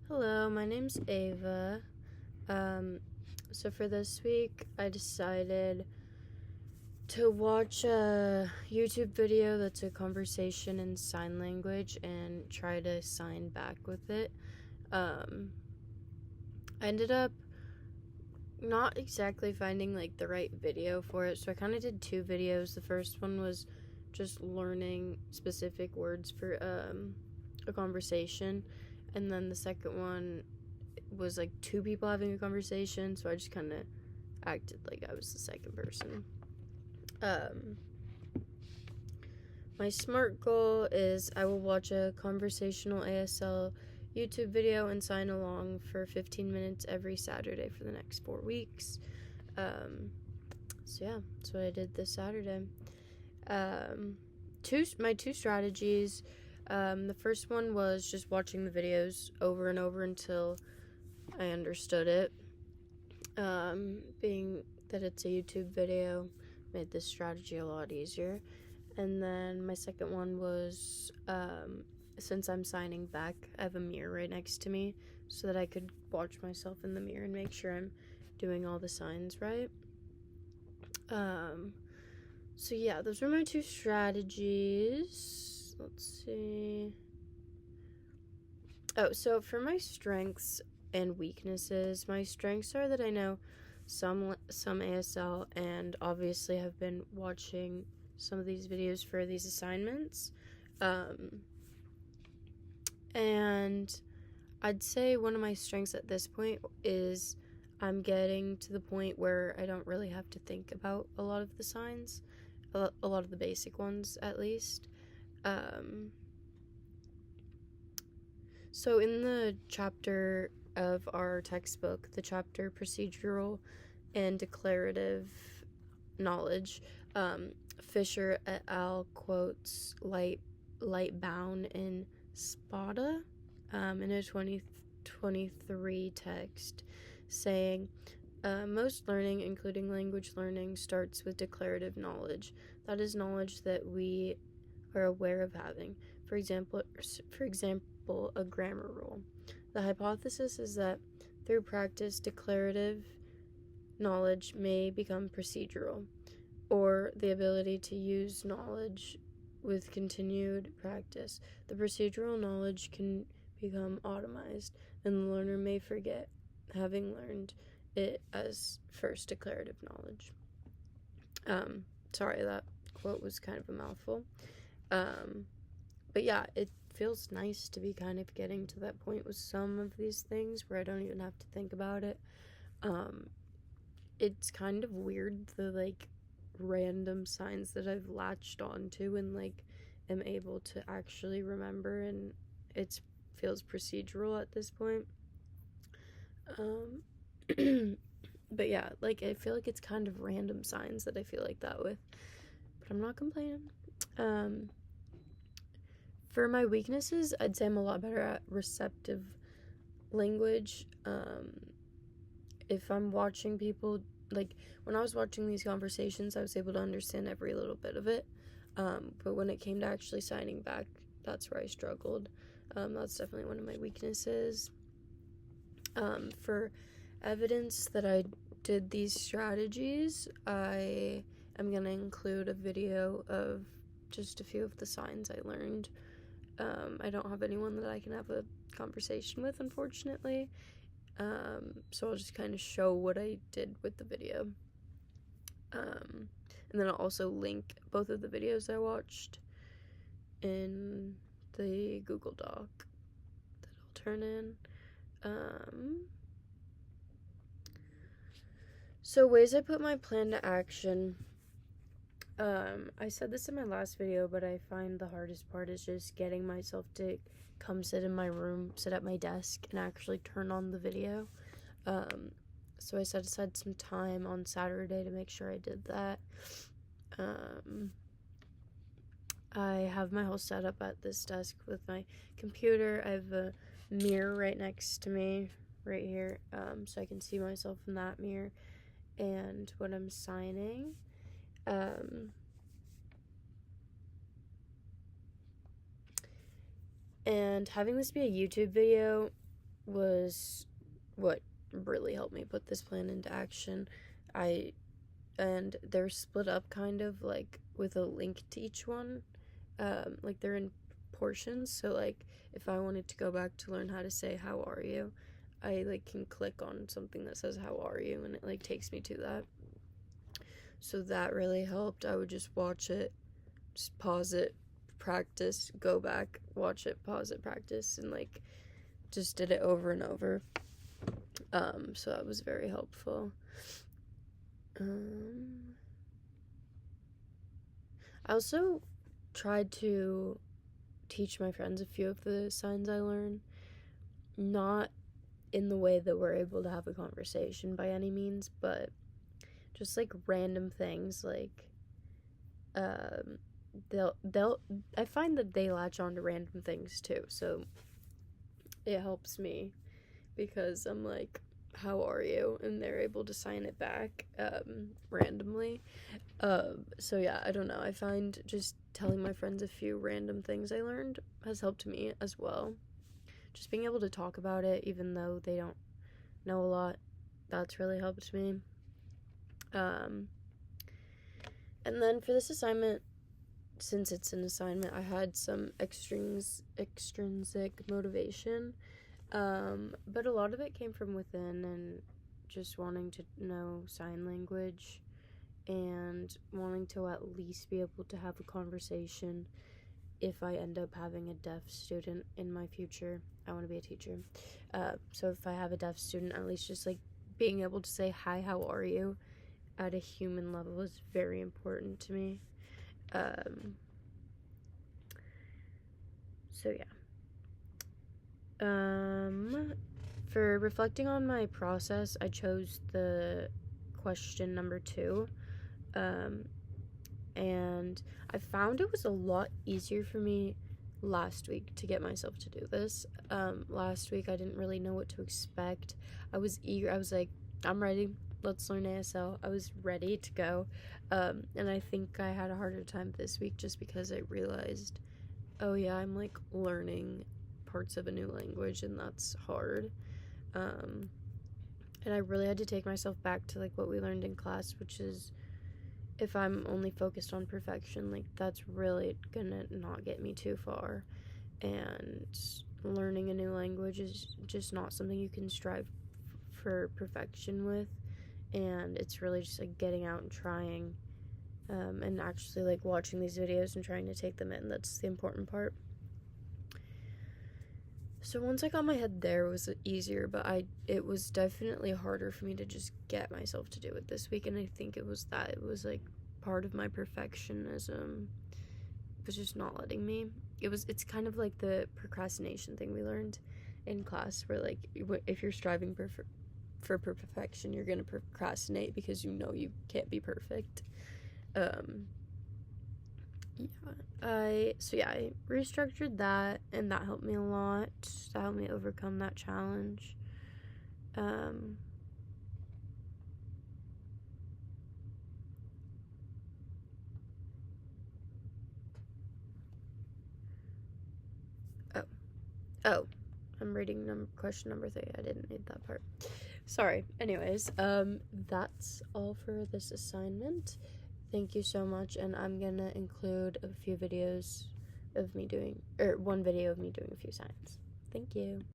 Hello, my name's Ava. So for this week, I decided to watch a YouTube video that's a conversation in sign language and try to sign back with it. I ended up not exactly finding like the right video for it, so I kind of did two videos. The first one was just learning specific words for a conversation, and then the second one was like two people having a conversation, so I just kind of acted like I was the second person. My SMART goal is I will watch a conversational ASL YouTube video and sign along for 15 minutes every Saturday for the next 4 weeks. So yeah, that's what I did this Saturday. My two strategies. The first one was just watching the videos over and over until I understood it. Being that it's a YouTube video made this strategy a lot easier. And then my second one was, since I'm signing back, I have a mirror right next to me so that I could watch myself in the mirror and make sure I'm doing all the signs right. So yeah, those were my two strategies. Let's see. Oh, so for my strengths and weaknesses, my strengths are that I know some ASL and obviously have been watching some of these videos for these assignments. And I'd say one of my strengths at this point is I'm getting to the point where I don't really have to think about a lot of the signs, a lot of the basic ones at least. So in the chapter of our textbook, the chapter Procedural and Declarative Knowledge, Fisher et al. Quotes Lightbound and Spada in a 2023 text saying, most learning, including language learning, starts with declarative knowledge. That is knowledge that we are aware of having. For example, a grammar rule. The hypothesis is that through practice, declarative knowledge may become procedural, or the ability to use knowledge with continued practice. The procedural knowledge can become automized, and the learner may forget having learned it as first declarative knowledge. Sorry, that quote was kind of a mouthful. But yeah, it feels nice to be kind of getting to that point with some of these things where I don't even have to think about it. It's kind of weird, the like random signs that I've latched onto and like am able to actually remember, and it feels procedural at this point. But yeah, like I feel like it's kind of random signs that I feel like that with, but I'm not complaining. For my weaknesses, I'd say I'm a lot better at receptive language. If I'm watching people, like when I was watching these conversations, I was able to understand every little bit of it. But when it came to actually signing back, that's where I struggled. That's definitely one of my weaknesses. For evidence that I did these strategies, I am going to include a video of just a few of the signs I learned. I don't have anyone that I can have a conversation with, unfortunately. So I'll just kind of show what I did with the video. And then I'll also link both of the videos I watched in the Google Doc that I'll turn in. So ways I put my plan to action. I said this in my last video, but I find the hardest part is just getting myself to come sit in my room, sit at my desk, and actually turn on the video. So I set aside some time on Saturday to make sure I did that. I have my whole setup at this desk with my computer. I have a mirror right next to me, right here, so I can see myself in that mirror and when I'm signing. And having this be a YouTube video was what really helped me put this plan into action. And they're split up kind of like with a link to each one. Like they're in portions, so like if I wanted to go back to learn how to say how are you, I like can click on something that says how are you, and it like takes me to that. So that really helped. I would just watch it, just pause it, practice, go back, watch it, pause it, practice, and like just did it over and over. So that was very helpful. I also tried to teach my friends a few of the signs I learned, not in the way that we're able to have a conversation by any means, but just like random things. Like they'll I find that they latch on to random things too, so it helps me because I'm like, how are you, and they're able to sign it back randomly. So yeah, I don't know, I find just telling my friends a few random things I learned has helped me as well. Just being able to talk about it even though they don't know a lot, that's really helped me. And then for this assignment, since it's an assignment, I had some extrinsic motivation, but a lot of it came from within and just wanting to know sign language and wanting to at least be able to have a conversation if I end up having a deaf student in my future. I want to be a teacher. So if I have a deaf student, at least just like being able to say, hi, how are you, at a human level is very important to me. So yeah. For reflecting on my process, I chose the question number 2. And I found it was a lot easier for me last week to get myself to do this. Last week I didn't really know what to expect. I was eager. I was like, I'm ready. Let's learn ASL. I was ready to go. And I think I had a harder time this week just because I realized, oh yeah, I'm like learning parts of a new language, and that's hard. And I really had to take myself back to like what we learned in class, which is, if I'm only focused on perfection, like that's really gonna not get me too far. And learning a new language is just not something you can strive for perfection with. And it's really just like getting out and trying, and actually like watching these videos and trying to take them in. That's the important part. So once I got my head there, it was easier, but it was definitely harder for me to just get myself to do it this week, and I think it was like part of my perfectionism was just not letting me. It's kind of like the procrastination thing we learned in class, where like if you're striving for perfection, you're gonna procrastinate because you know you can't be perfect. I restructured that, and that helped me a lot. That helped me overcome that challenge. I'm reading question number 3. I didn't read that part. Sorry. Anyways, that's all for this assignment. Thank you so much, and I'm gonna include a few videos of me doing, or one video of me doing a few signs. Thank you.